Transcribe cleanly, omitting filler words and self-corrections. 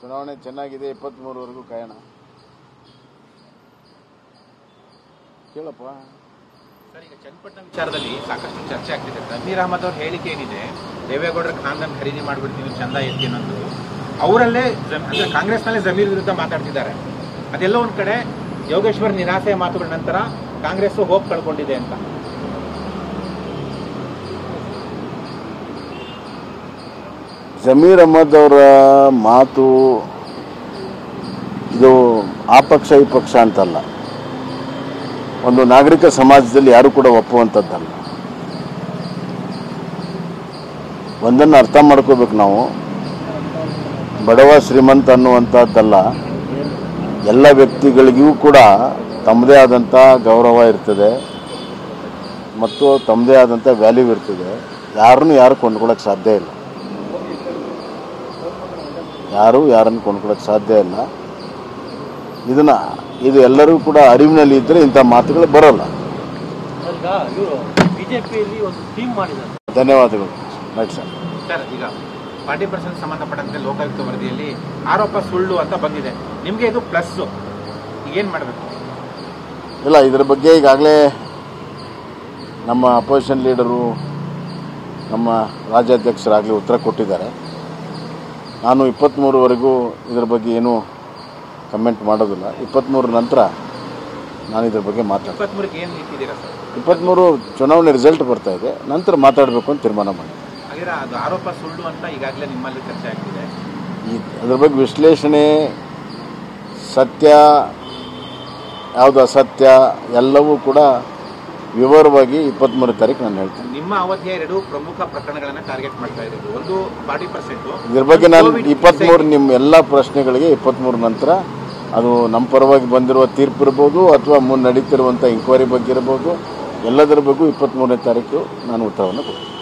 ಚುನಾವಣೆ ಚೆನ್ನಾಗಿದೆ. 23ವರೆಗೂ ಕಾಯೋಣ. ಕೇಳಪ್ಪ ಸರ್, ಈಗ ಚನ್ನಪಟ್ಟಣ ವಿಚಾರದಲ್ಲಿ ಸಾಕಷ್ಟು ಚರ್ಚೆ ಆಗ್ತಿದೆ. ಜಮೀರ್ ಅಹಮದ್ ಅವ್ರ ಹೇಳಿಕೆ ಏನಿದೆ, ದೇವೇಗೌಡರ ಖಾನ್ದನ್ ಖರೀದಿ ಮಾಡ್ಬಿಡ್ತೀವಿ ಚಂದ ಎತ್ತಿ ಅನ್ನೋದು, ಅವರಲ್ಲೇ ಅಂದ್ರೆ ಕಾಂಗ್ರೆಸ್ನಲ್ಲೇ ಜಮೀರ್ ವಿರುದ್ಧ ಮಾತಾಡ್ತಿದ್ದಾರೆ. ಅದೆಲ್ಲ ಒಂದ್ ಕಡೆ ಯೋಗೇಶ್ವರ್ ನಿರಾಸೆಯ ಮಾತುಗಳ ನಂತರ ಕಾಂಗ್ರೆಸ್ ಹೋಪ್ ಕಳ್ಕೊಂಡಿದೆ ಅಂತ. ಜಮೀರ್ ಅಹಮದ್ ಅವರ ಮಾತು ಇದು ಆ ಪಕ್ಷ ಈ ಪಕ್ಷ ಅಂತಲ್ಲ, ಒಂದು ನಾಗರಿಕ ಸಮಾಜದಲ್ಲಿ ಯಾರು ಕೂಡ ಒಪ್ಪುವಂಥದ್ದಲ್ಲ. ಒಂದನ್ನು ಅರ್ಥ ಮಾಡ್ಕೋಬೇಕು ನಾವು, ಬಡವ ಶ್ರೀಮಂತ ಅನ್ನುವಂಥದ್ದಲ್ಲ, ಎಲ್ಲ ವ್ಯಕ್ತಿಗಳಿಗೂ ಕೂಡ ತಮ್ಮದೇ ಆದಂಥ ಗೌರವ ಇರ್ತದೆ ಮತ್ತು ತಮ್ಮದೇ ಆದಂಥ ವ್ಯಾಲ್ಯೂ ಇರ್ತದೆ. ಯಾರು ಕೊಂಡ್ಕೊಳ್ಳೋಕ್ಕೆ ಸಾಧ್ಯ ಇಲ್ಲ, ಯಾರನ್ನು ಕೊಂಡ್ಕೊಳ್ಳೋಕ್ಕೆ ಸಾಧ್ಯ ಇಲ್ಲ. ಇದು ಎಲ್ಲರೂ ಕೂಡ ಅರಿವಿನಲ್ಲಿ ಇದ್ದರೆ ಇಂಥ ಮಾತುಗಳು ಬರೋಲ್ಲ. ಧನ್ಯವಾದಗಳು. ಸರ್, ಈಗ 40% ಸಂಬಂಧಪಟ್ಟಂತೆ ಲೋಕಾಯುಕ್ತ ವರದಿಯಲ್ಲಿ ಆರೋಪ ಸುಳ್ಳು ಅಂತ ಬಂದಿದೆ. ನಿಮಗೆ ಇದು ಪ್ಲಸ್, ಏನು ಮಾಡಬೇಕು? ಇಲ್ಲ, ಇದರ ಬಗ್ಗೆ ಈಗಾಗಲೇ ನಮ್ಮ ಅಪೋಸಿಷನ್ ಲೀಡರು, ನಮ್ಮ ರಾಜ್ಯಾಧ್ಯಕ್ಷರಾಗಲಿ ಉತ್ತರ ಕೊಟ್ಟಿದ್ದಾರೆ. ನಾನು 23ವರೆಗೂ ಇದರ ಬಗ್ಗೆ ಏನೂ ಕಮೆಂಟ್ ಮಾಡೋದಿಲ್ಲ. 23 ನಂತರ ನಾನು ಇದ್ರ ಬಗ್ಗೆ ಮಾತಾಡ್ತೀನಿ. 23 ಚುನಾವಣೆ ರಿಸಲ್ಟ್ ಬರ್ತಾ ಇದೆ, ನಂತರ ಮಾತಾಡಬೇಕು ಅಂತ ತೀರ್ಮಾನ ಮಾಡಿ. ಅದು ಆರೋಪ ಸುಳ್ಳು ಅಂತ ಈಗಾಗಲೇ ನಿಮ್ಮಲ್ಲಿ ಚರ್ಚೆ ಆಗ್ತಿದೆ. ಅದ್ರ ಬಗ್ಗೆ ವಿಶ್ಲೇಷಣೆ, ಸತ್ಯ ಯಾವುದು ಅಸತ್ಯ ಎಲ್ಲವೂ ಕೂಡ ವಿವರವಾಗಿ 23 ತಾರೀಕು ನಾನು ಹೇಳ್ತೀನಿ. ನಿಮ್ಮ ಅವಧಿಯ 2 ಪ್ರಮುಖ ಪ್ರಕರಣಗಳನ್ನು ಟಾರ್ಗೆಟ್ ಮಾಡ್ತಾ ಇರೋದು, ಒಂದು 40%. ಇದ್ರ ಬಗ್ಗೆ ನಾನು 23 ನಿಮ್ಮ ಎಲ್ಲ ಪ್ರಶ್ನೆಗಳಿಗೆ 23 ನಂತರ ಅದು ನಮ್ಮ ಪರವಾಗಿ ಬಂದಿರುವ ತೀರ್ಪು ಇರ್ಬೋದು ಅಥವಾ ಮುಂದೆ ನಡೀತಿರುವಂಥ ಇಂಕ್ವೈರಿ ಬಗ್ಗೆ ಇರ್ಬೋದು, ಎಲ್ಲದರ ಬಗ್ಗೂ 23ನೇ ತಾರೀಕು ನಾನು ಉತ್ತರವನ್ನು ಕೊಡ್ತೀನಿ.